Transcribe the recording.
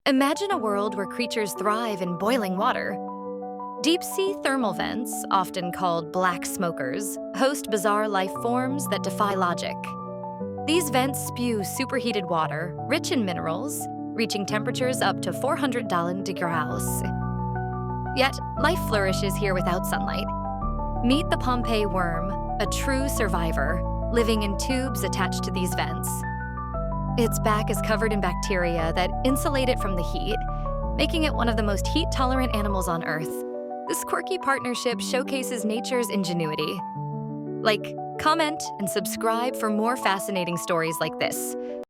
Imagine a world where creatures thrive in boiling water. Deep-sea thermal vents, often called black smokers, host bizarre life forms that defy logic. These vents spew superheated water, rich in minerals, reaching temperatures up to 400 degrees. Yet, life flourishes here without sunlight. Meet the Pompeii worm, a true survivor, living in tubes attached to these vents. Its back is covered in bacteria that insulate it from the heat, making it one of the most heat-tolerant animals on Earth. This quirky partnership showcases nature's ingenuity. Like, comment, and subscribe for more fascinating stories like this.